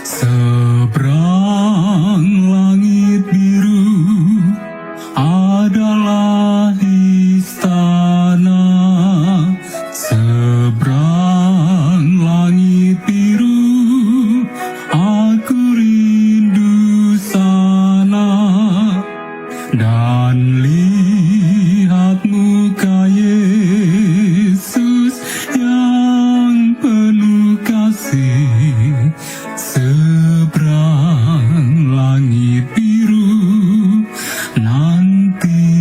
Seberang langit biru adalah istana. Seberang langit biru aku rindu sana. Dan lihat muka Yesus yang penuh kasih. Seberang langit biru nanti.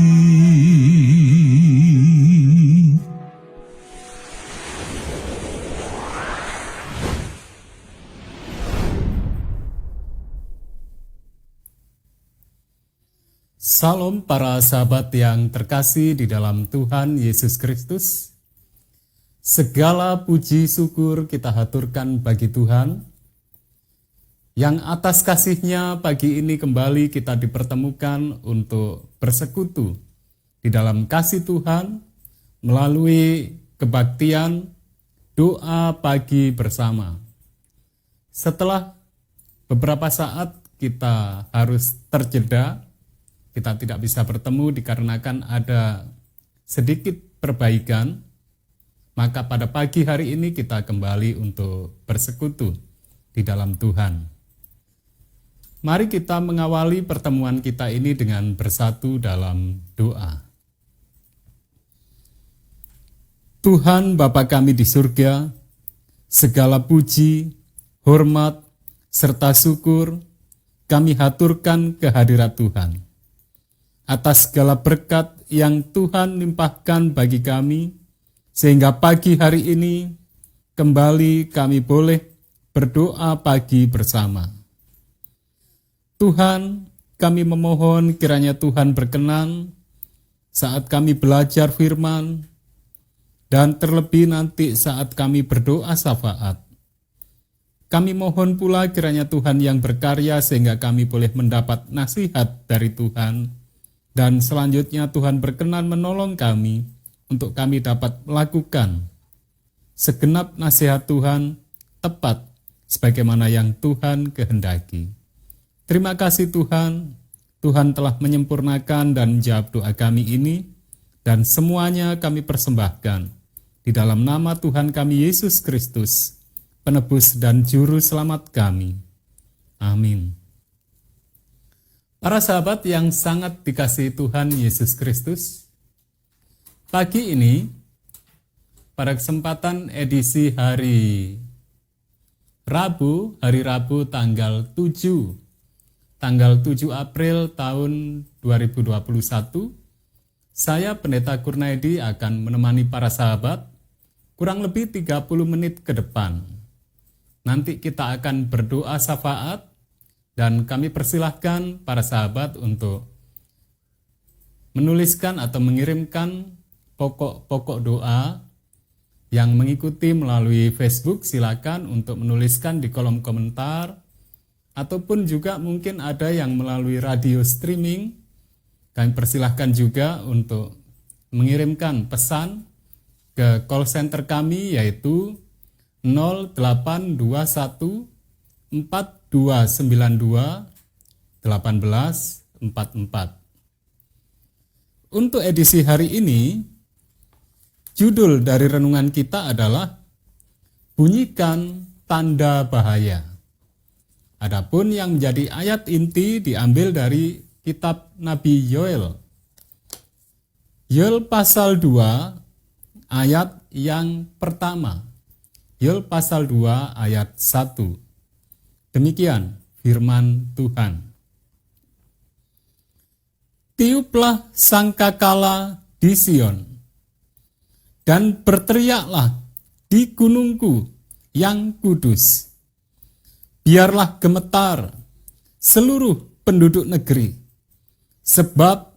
Salam para sahabat yang terkasih di dalam Tuhan Yesus Kristus. Segala puji syukur kita haturkan bagi Tuhan, yang atas kasih-Nya pagi ini kembali kita dipertemukan untuk bersekutu di dalam kasih Tuhan melalui kebaktian doa pagi bersama. Setelah beberapa saat kita harus terjeda, kita tidak bisa bertemu dikarenakan ada sedikit perbaikan, maka pada pagi hari ini kita kembali untuk bersekutu di dalam Tuhan. Mari kita mengawali pertemuan kita ini dengan bersatu dalam doa. Tuhan Bapa kami di surga, segala puji, hormat, serta syukur kami haturkan kehadirat Tuhan. Atas segala berkat yang Tuhan limpahkan bagi kami, sehingga pagi hari ini kembali kami boleh berdoa pagi bersama. Tuhan, kami memohon kiranya Tuhan berkenan saat kami belajar firman, dan terlebih nanti saat kami berdoa syafaat. Kami mohon pula kiranya Tuhan yang berkarya sehingga kami boleh mendapat nasihat dari Tuhan, dan selanjutnya Tuhan berkenan menolong kami untuk kami dapat melakukan segenap nasihat Tuhan tepat sebagaimana yang Tuhan kehendaki. Terima kasih Tuhan, Tuhan telah menyempurnakan dan menjawab doa kami ini, dan semuanya kami persembahkan di dalam nama Tuhan kami Yesus Kristus, penebus dan juru selamat kami. Amin. Para sahabat yang sangat dikasihi Tuhan Yesus Kristus, pagi ini pada kesempatan edisi hari Rabu tanggal 7 April tahun 2021, saya Pendeta Kurnaidi akan menemani para sahabat kurang lebih 30 menit ke depan. Nanti kita akan berdoa syafaat, dan kami persilahkan para sahabat untuk menuliskan atau mengirimkan pokok-pokok doa yang mengikuti melalui Facebook. Silakan untuk menuliskan di kolom komentar, ataupun juga mungkin ada yang melalui radio streaming. Kami persilahkan juga untuk mengirimkan pesan ke call center kami, yaitu 0821 4292 1844. Untuk edisi hari ini, judul dari renungan kita adalah Bunyikan Tanda Bahaya. Adapun yang menjadi ayat inti diambil dari kitab Nabi Yoel. Yoel pasal 2 ayat yang pertama. Yoel pasal 2 ayat 1. Demikian firman Tuhan. Tiuplah sangkakala di Sion, dan berteriaklah di gunungku yang kudus. Biarlah gemetar seluruh penduduk negeri, sebab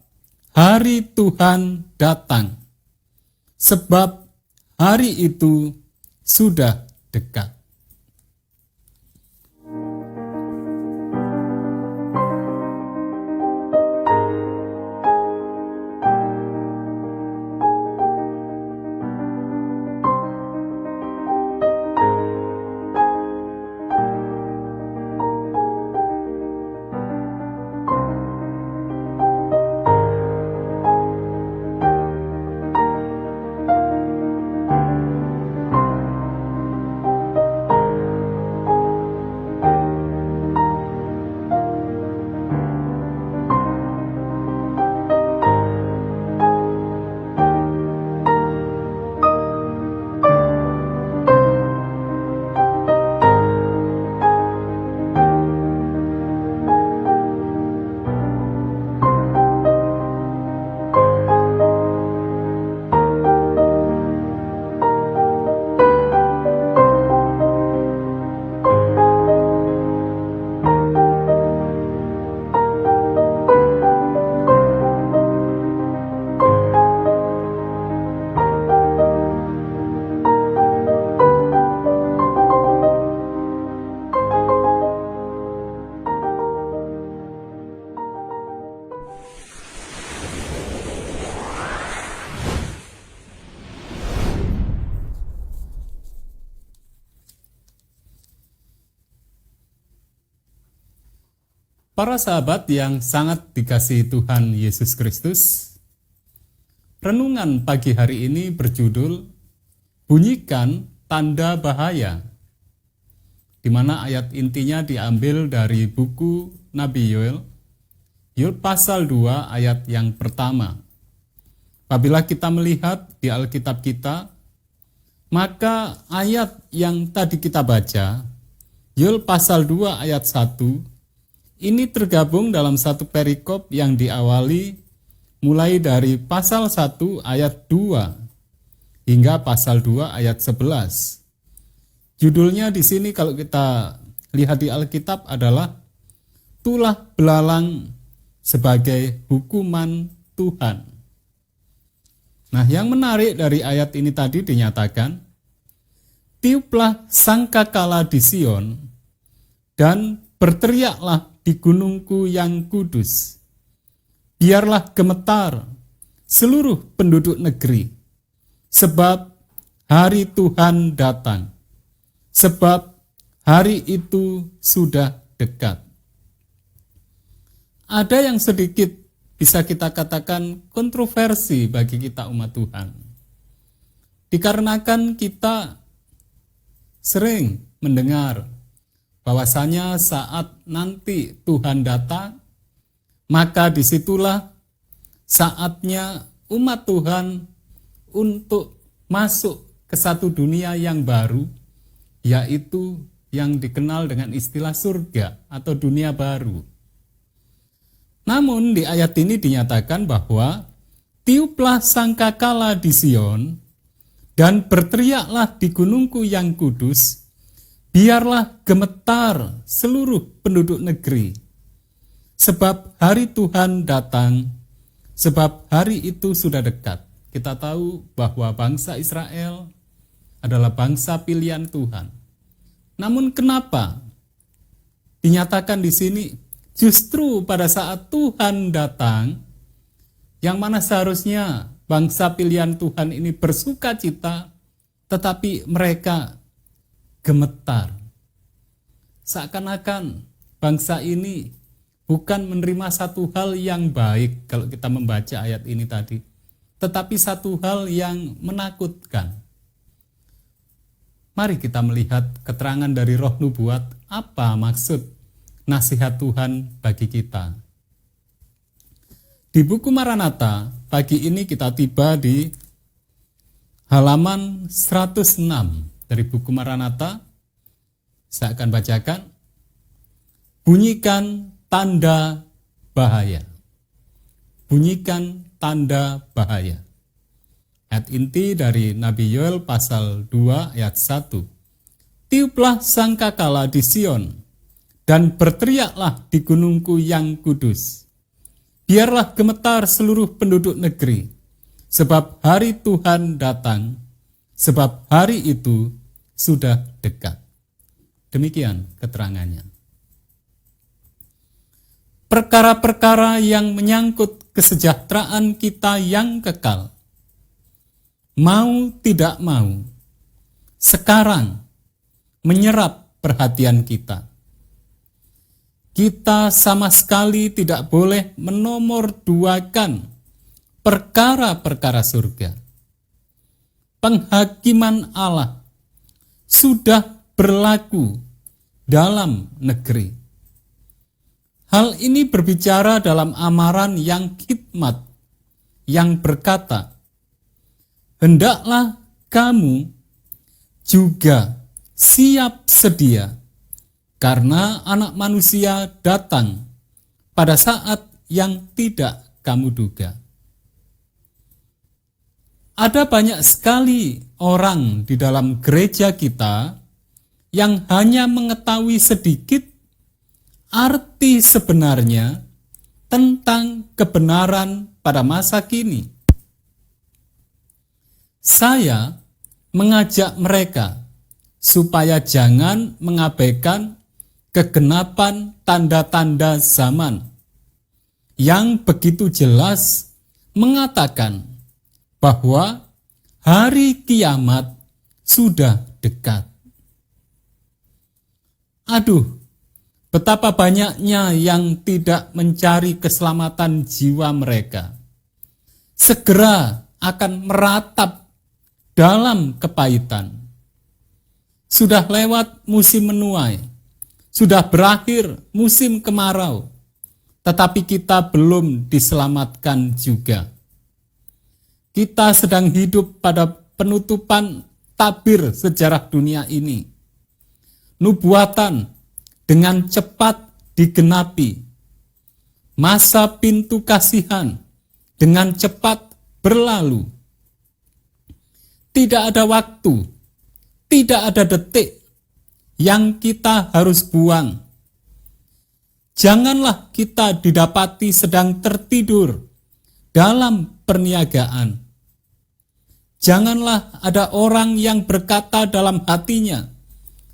hari Tuhan datang, sebab hari itu sudah dekat. Para sahabat yang sangat dikasihi Tuhan Yesus Kristus, renungan pagi hari ini berjudul Bunyikan Tanda Bahaya, di mana ayat intinya diambil dari buku Nabi Yoel pasal 2 ayat yang pertama. Apabila kita melihat di Alkitab kita, maka ayat yang tadi kita baca, Yoel pasal 2 ayat 1, ini tergabung dalam satu perikop yang diawali mulai dari pasal 1 ayat 2 hingga pasal 2 ayat 11. Judulnya di sini kalau kita lihat di Alkitab adalah Tulah Belalang sebagai Hukuman Tuhan. Nah, yang menarik dari ayat ini tadi dinyatakan, tiuplah sangkakala di Sion dan berteriaklah di gunungku yang kudus. Biarlah gemetar seluruh penduduk negeri, sebab hari Tuhan datang, sebab hari itu sudah dekat. Ada yang sedikit bisa kita katakan kontroversi bagi kita umat Tuhan. Dikarenakan kita sering mendengar bahwasanya saat nanti Tuhan datang, maka disitulah saatnya umat Tuhan untuk masuk ke satu dunia yang baru, yaitu yang dikenal dengan istilah surga atau dunia baru. Namun di ayat ini dinyatakan bahwa tiuplah sangkakala di Sion dan berteriaklah di gunungku yang kudus, biarlah gemetar seluruh penduduk negeri, sebab hari Tuhan datang, sebab hari itu sudah dekat. Kita tahu bahwa bangsa Israel adalah bangsa pilihan Tuhan. Namun kenapa dinyatakan di sini justru pada saat Tuhan datang, yang mana seharusnya bangsa pilihan Tuhan ini bersuka cita, tetapi mereka gemetar. Seakan-akan bangsa ini bukan menerima satu hal yang baik kalau kita membaca ayat ini tadi, tetapi satu hal yang menakutkan. Mari kita melihat keterangan dari Roh Nubuat, apa maksud nasihat Tuhan bagi kita. Di buku Maranatha, pagi ini kita tiba di halaman 106 dari buku Maranatha. Saya akan bacakan. Bunyikan tanda bahaya. Bunyikan tanda bahaya. Ayat inti dari Nabi Yoel pasal 2 ayat 1. Tiuplah sangkakala di Sion dan berteriaklah di gunungku yang kudus. Biarlah gemetar seluruh penduduk negeri, sebab hari Tuhan datang, sebab hari itu sudah dekat. Demikian keterangannya. Perkara-perkara yang menyangkut kesejahteraan kita yang kekal, mau tidak mau, sekarang menyerap perhatian kita. Kita sama sekali tidak boleh menomorduakan perkara-perkara surga. Penghakiman Allah sudah berlaku dalam negeri. Hal ini berbicara dalam amaran yang hikmat, yang berkata, hendaklah kamu juga siap sedia, karena anak manusia datang pada saat yang tidak kamu duga. Ada banyak sekali orang di dalam gereja kita yang hanya mengetahui sedikit arti sebenarnya tentang kebenaran pada masa kini. Saya mengajak mereka supaya jangan mengabaikan kegenapan tanda-tanda zaman yang begitu jelas mengatakan bahwa hari kiamat sudah dekat. Aduh, Betapa banyaknya yang tidak mencari keselamatan jiwa mereka. Segera akan meratap dalam kepahitan. Sudah lewat musim menuai, sudah berakhir musim kemarau, tetapi kita belum diselamatkan juga. Kita sedang hidup pada penutupan tabir sejarah dunia ini. Nubuatan dengan cepat digenapi. Masa pintu kasihan dengan cepat berlalu. Tidak ada waktu, tidak ada detik yang kita harus buang. Janganlah kita didapati sedang tertidur dalam perniagaan. Janganlah ada orang yang berkata dalam hatinya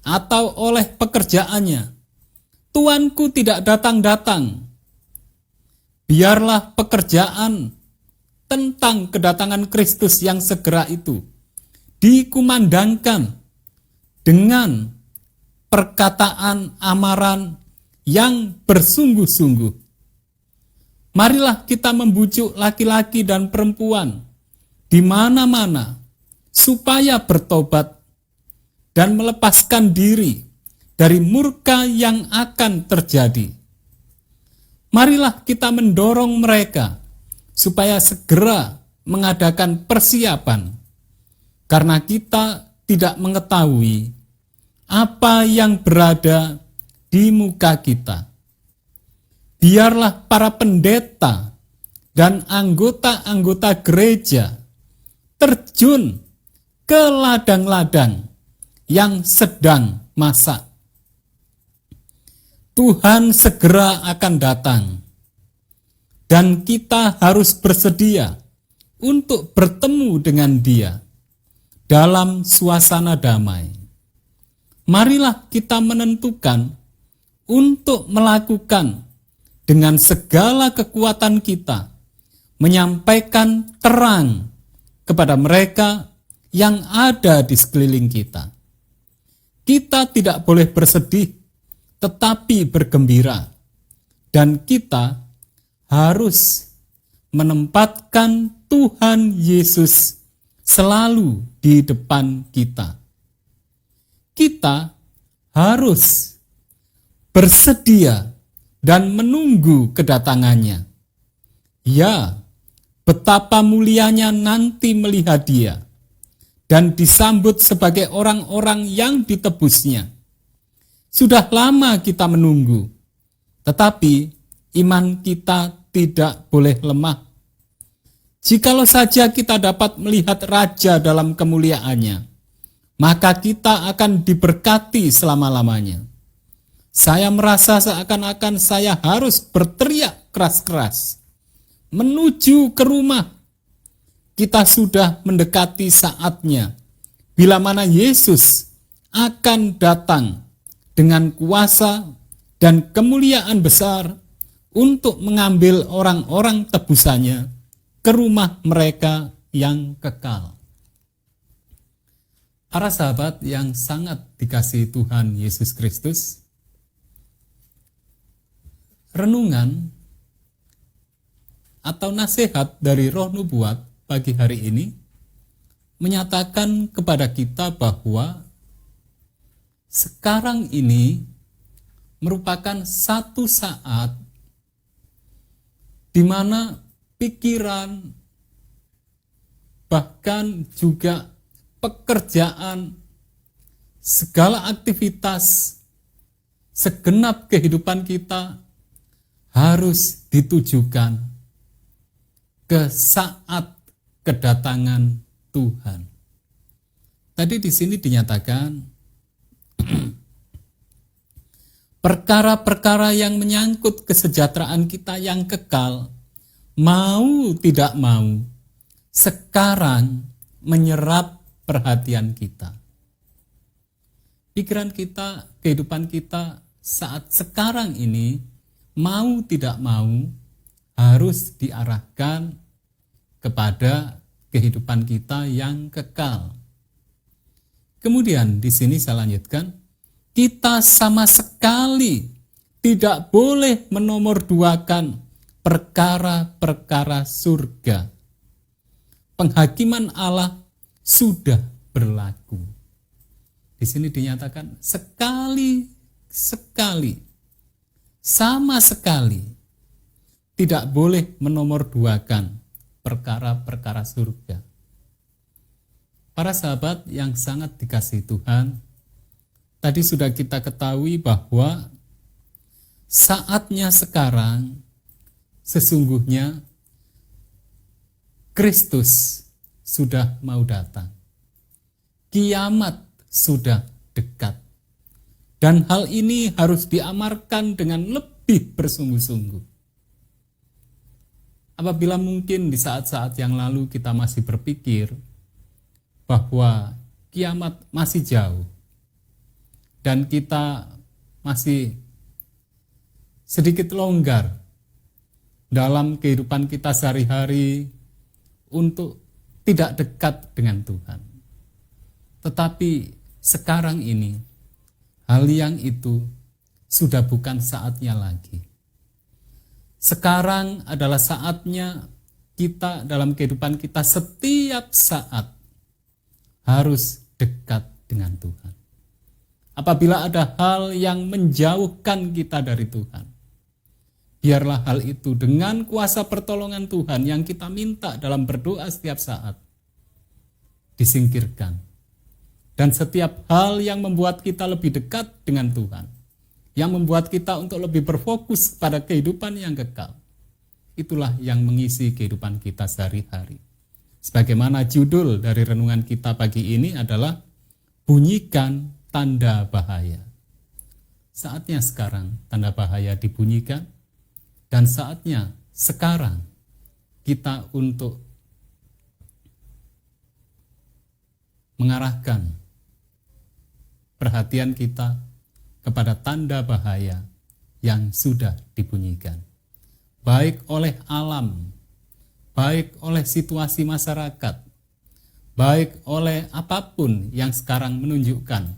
atau oleh pekerjaannya, Tuanku tidak datang-datang. Biarlah pekerjaan tentang kedatangan Kristus yang segera itu dikumandangkan dengan perkataan amaran yang bersungguh-sungguh. Marilah kita membujuk laki-laki dan perempuan di mana-mana supaya bertobat dan melepaskan diri dari murka yang akan terjadi. Marilah kita mendorong mereka supaya segera mengadakan persiapan, karena kita tidak mengetahui apa yang berada di muka kita. Biarlah para pendeta dan anggota-anggota gereja terjun ke ladang-ladang yang sedang masak. Tuhan segera akan datang, dan kita harus bersedia untuk bertemu dengan Dia dalam suasana damai. Marilah kita menentukan untuk melakukan dengan segala kekuatan kita, menyampaikan terang kepada mereka yang ada di sekeliling kita. Kita tidak boleh bersedih, tetapi bergembira, dan kita harus menempatkan Tuhan Yesus selalu di depan kita. Kita harus bersedia dan menunggu kedatangannya. Ya, betapa mulianya nanti melihat Dia dan disambut sebagai orang-orang yang ditebusnya. Sudah lama kita menunggu, tetapi iman kita tidak boleh lemah. Jikalau saja kita dapat melihat Raja dalam kemuliaannya, maka kita akan diberkati selama-lamanya. Saya merasa seakan-akan saya harus berteriak keras-keras menuju ke rumah. Kita sudah mendekati saatnya bila mana Yesus akan datang dengan kuasa dan kemuliaan besar untuk mengambil orang-orang tebusannya ke rumah mereka yang kekal. Para sahabat yang sangat dikasihi Tuhan Yesus Kristus, renungan atau nasihat dari Roh Nubuat pagi hari ini menyatakan kepada kita bahwa sekarang ini merupakan satu saat di mana pikiran, bahkan juga pekerjaan, segala aktivitas, segenap kehidupan kita harus ditujukan ke saat kedatangan Tuhan. Tadi di sini dinyatakan perkara-perkara yang menyangkut kesejahteraan kita yang kekal, mau tidak mau, sekarang menyerap perhatian kita. Pikiran kita, kehidupan kita saat sekarang ini, mau tidak mau, harus diarahkan kepada kehidupan kita yang kekal. Kemudian di sini saya lanjutkan, kita sama sekali tidak boleh menomorduakan perkara-perkara surga. Penghakiman Allah sudah berlaku. Di sini dinyatakan sekali, sama sekali tidak boleh menomorduakan perkara-perkara surga. Para sahabat yang sangat dikasihi Tuhan, tadi sudah kita ketahui bahwa saatnya sekarang sesungguhnya Kristus sudah mau datang. Kiamat sudah dekat. Dan hal ini harus diamarkan dengan lebih bersungguh-sungguh. Apabila mungkin di saat-saat yang lalu kita masih berpikir bahwa kiamat masih jauh dan kita masih sedikit longgar dalam kehidupan kita sehari-hari untuk tidak dekat dengan Tuhan. Tetapi sekarang ini hal yang itu sudah bukan saatnya lagi. Sekarang adalah saatnya kita dalam kehidupan kita setiap saat harus dekat dengan Tuhan. Apabila ada hal yang menjauhkan kita dari Tuhan, biarlah hal itu dengan kuasa pertolongan Tuhan yang kita minta dalam berdoa setiap saat disingkirkan. Dan setiap hal yang membuat kita lebih dekat dengan Tuhan, yang membuat kita untuk lebih berfokus pada kehidupan yang kekal, itulah yang mengisi kehidupan kita sehari-hari. Sebagaimana judul dari renungan kita pagi ini adalah bunyikan tanda bahaya. Saatnya sekarang tanda bahaya dibunyikan, dan saatnya sekarang kita untuk mengarahkan perhatian kita kepada tanda bahaya yang sudah dibunyikan. Baik oleh alam, baik oleh situasi masyarakat, baik oleh apapun yang sekarang menunjukkan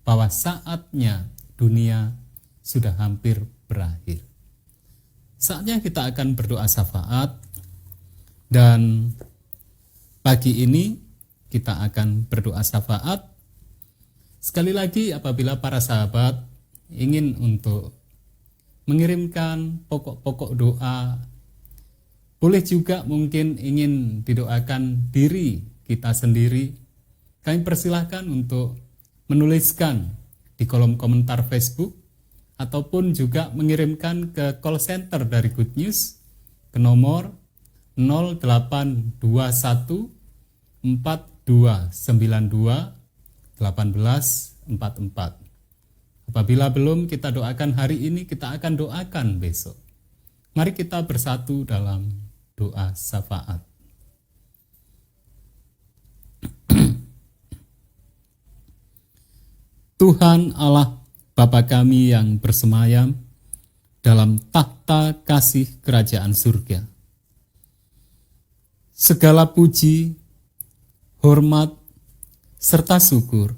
bahwa saatnya dunia sudah hampir berakhir. Saatnya kita akan berdoa syafaat, dan pagi ini kita akan berdoa syafaat. Sekali lagi, apabila para sahabat ingin untuk mengirimkan pokok-pokok doa, boleh juga mungkin ingin didoakan diri kita sendiri, kami persilahkan untuk menuliskan di kolom komentar Facebook, ataupun juga mengirimkan ke call center dari Good News ke nomor 0821 4292 1844. Apabila belum kita doakan hari ini, kita akan doakan besok. Mari kita bersatu dalam doa syafaat. Tuhan Allah Bapa kami yang bersemayam dalam takhta kasih kerajaan surga, segala puji, hormat, serta syukur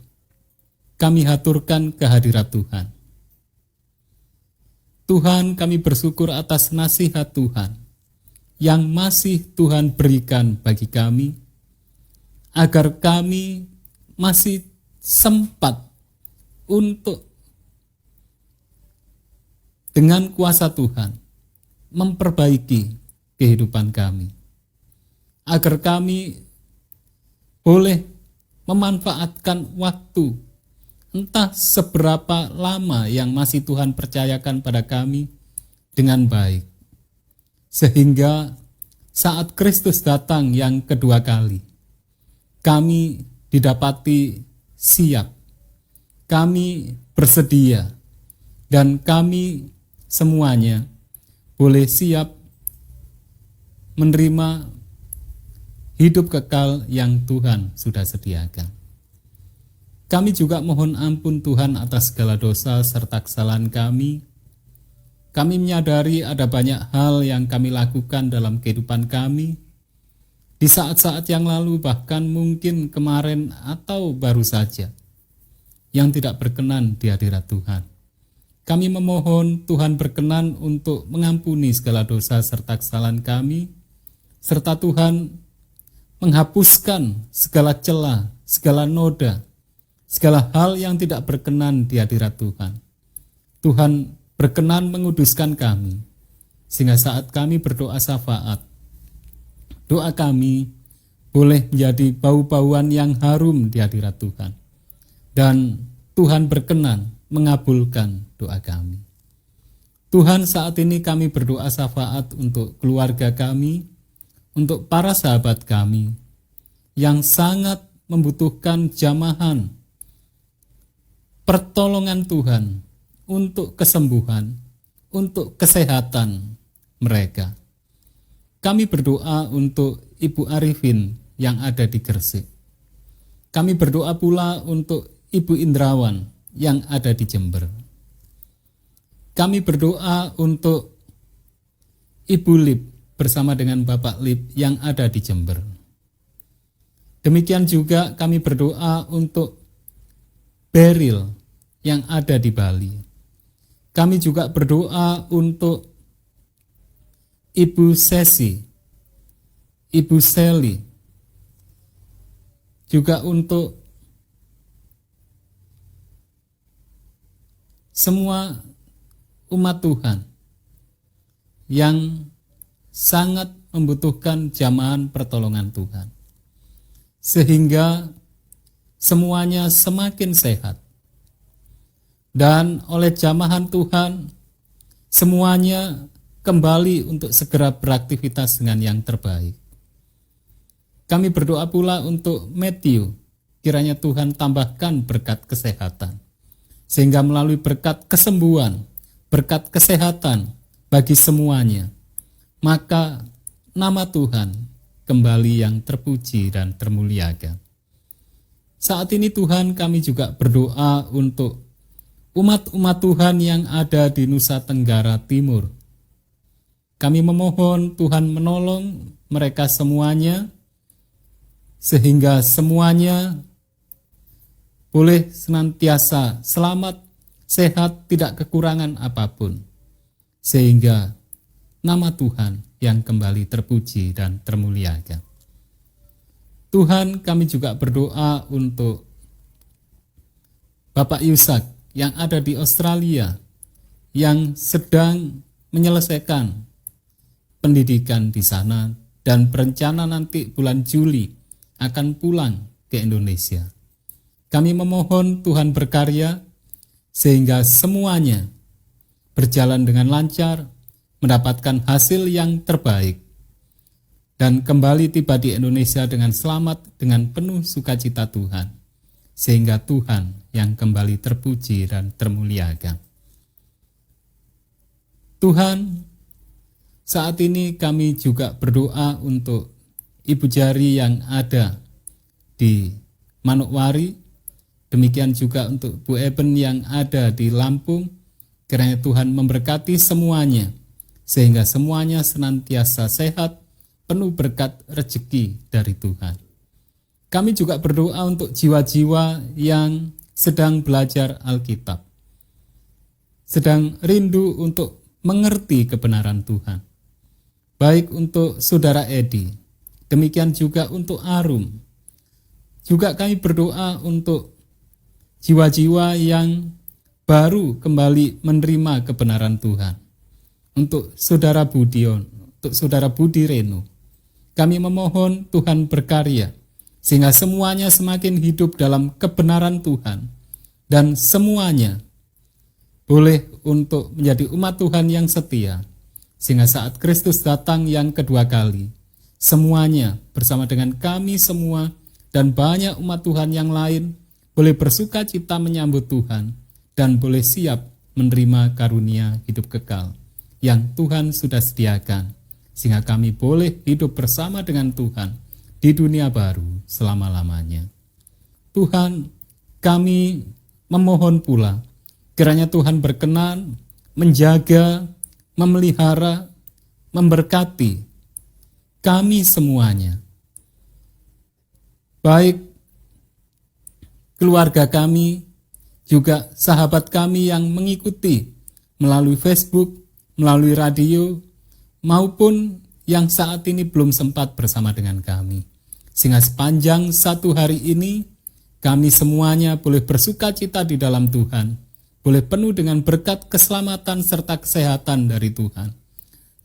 kami haturkan kehadirat Tuhan. Tuhan, kami bersyukur atas nasihat Tuhan yang masih Tuhan berikan bagi kami, agar kami masih sempat untuk dengan kuasa Tuhan memperbaiki kehidupan kami, agar kami boleh memanfaatkan waktu, entah seberapa lama yang masih Tuhan percayakan pada kami, dengan baik, sehingga saat Kristus datang yang kedua kali, kami didapati siap, kami bersedia, dan kami semuanya boleh siap menerima hidup kekal yang Tuhan sudah sediakan. Kami juga mohon ampun Tuhan atas segala dosa serta kesalahan kami. Kami menyadari ada banyak hal yang kami lakukan dalam kehidupan kami di saat-saat yang lalu, bahkan mungkin kemarin atau baru saja, yang tidak berkenan di hadirat Tuhan. Kami memohon Tuhan berkenan untuk mengampuni segala dosa serta kesalahan kami, serta Tuhan menghapuskan segala celah, segala noda, segala hal yang tidak berkenan di hadirat Tuhan. Tuhan berkenan menguduskan kami, sehingga saat kami berdoa syafaat, doa kami boleh menjadi bau-bauan yang harum di hadirat Tuhan. Dan Tuhan berkenan mengabulkan doa kami. Tuhan, saat ini kami berdoa syafaat untuk keluarga kami, untuk para sahabat kami yang sangat membutuhkan jamahan pertolongan Tuhan untuk kesembuhan, untuk kesehatan mereka. Kami berdoa untuk Ibu Arifin yang ada di Gresik. Kami berdoa pula untuk Ibu Indrawan yang ada di Jember. Kami berdoa untuk Ibu Lip bersama dengan Bapak Lip yang ada di Jember. Demikian juga kami berdoa untuk Beril yang ada di Bali. Kami juga berdoa untuk Ibu Sesi, Ibu Seli, juga untuk semua umat Tuhan yang sangat membutuhkan jamahan pertolongan Tuhan, sehingga semuanya semakin sehat, dan oleh jamahan Tuhan semuanya kembali untuk segera beraktivitas dengan yang terbaik. Kami berdoa pula untuk Matthew, kiranya Tuhan tambahkan berkat kesehatan, sehingga melalui berkat kesembuhan, berkat kesehatan bagi semuanya, maka nama Tuhan kembali yang terpuji dan termuliakan. Saat ini Tuhan, kami juga berdoa untuk umat-umat Tuhan yang ada di Nusa Tenggara Timur. Kami memohon Tuhan menolong mereka semuanya, sehingga semuanya boleh senantiasa selamat, sehat, tidak kekurangan apapun, sehingga nama Tuhan yang kembali terpuji dan termuliakan. Tuhan, kami juga berdoa untuk Bapak Yusak yang ada di Australia, yang sedang menyelesaikan pendidikan di sana dan berencana nanti bulan Juli akan pulang ke Indonesia. Kami memohon Tuhan berkarya sehingga semuanya berjalan dengan lancar, mendapatkan hasil yang terbaik, dan kembali tiba di Indonesia dengan selamat, dengan penuh sukacita Tuhan, sehingga Tuhan yang kembali terpuji dan termuliakan. Tuhan, saat ini kami juga berdoa untuk Ibu Jari yang ada di Manokwari, demikian juga untuk Bu Eben yang ada di Lampung. Kiranya Tuhan memberkati semuanya, sehingga semuanya senantiasa sehat, penuh berkat rezeki dari Tuhan. Kami juga berdoa untuk jiwa-jiwa yang sedang belajar Alkitab, sedang rindu untuk mengerti kebenaran Tuhan. Baik untuk Saudara Edi, demikian juga untuk Arum. Juga kami berdoa untuk jiwa-jiwa yang baru kembali menerima kebenaran Tuhan. Untuk Saudara Budion, untuk Saudara Budi Reno, kami memohon Tuhan berkarya, sehingga semuanya semakin hidup dalam kebenaran Tuhan, dan semuanya boleh untuk menjadi umat Tuhan yang setia, sehingga saat Kristus datang yang kedua kali, semuanya bersama dengan kami semua dan banyak umat Tuhan yang lain boleh bersuka cita menyambut Tuhan dan boleh siap menerima karunia hidup kekal yang Tuhan sudah sediakan, sehingga kami boleh hidup bersama dengan Tuhan di dunia baru selama-lamanya. Tuhan, kami memohon pula kiranya Tuhan berkenan menjaga, memelihara, memberkati kami semuanya, baik keluarga kami, juga sahabat kami yang mengikuti melalui Facebook, melalui radio, maupun yang saat ini belum sempat bersama dengan kami. Sehingga sepanjang satu hari ini, kami semuanya boleh bersuka cita di dalam Tuhan, boleh penuh dengan berkat keselamatan serta kesehatan dari Tuhan,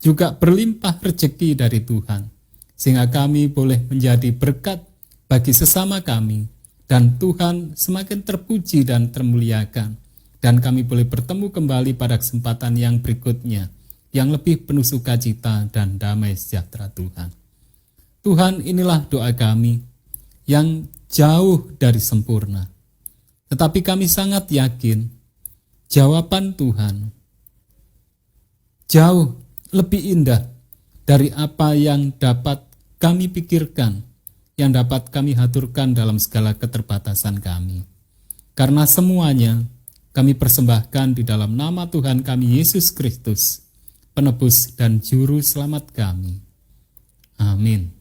juga berlimpah rezeki dari Tuhan, sehingga kami boleh menjadi berkat bagi sesama kami, dan Tuhan semakin terpuji dan termuliakan, dan kami boleh bertemu kembali pada kesempatan yang berikutnya, yang lebih penuh sukacita dan damai sejahtera Tuhan. Tuhan, inilah doa kami yang jauh dari sempurna, tetapi kami sangat yakin jawaban Tuhan jauh lebih indah dari apa yang dapat kami pikirkan, yang dapat kami haturkan dalam segala keterbatasan kami. Karena semuanya kami persembahkan di dalam nama Tuhan kami Yesus Kristus, penebus dan juru selamat kami. Amin.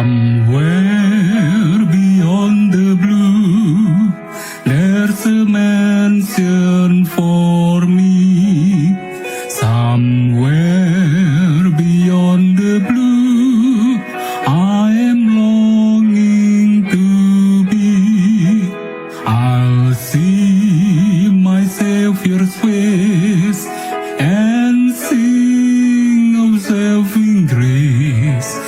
Somewhere beyond the blue, there's a mansion for me. Somewhere beyond the blue, I am longing to be. I'll see my Savior's face and sing of saving grace.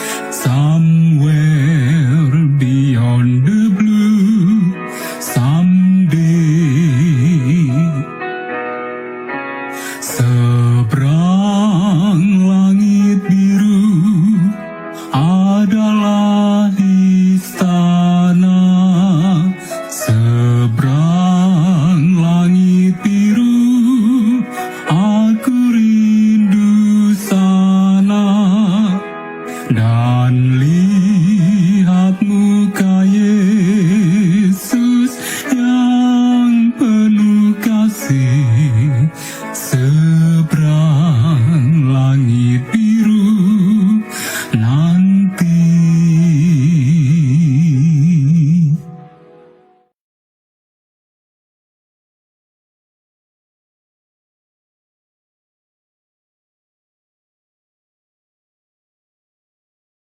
Somewhere beyond the blue, someday. Seberang langit biru adalah istana. Seberang langit biru, aku rindu sana. Dan lihat muka Yesus yang penuh kasih,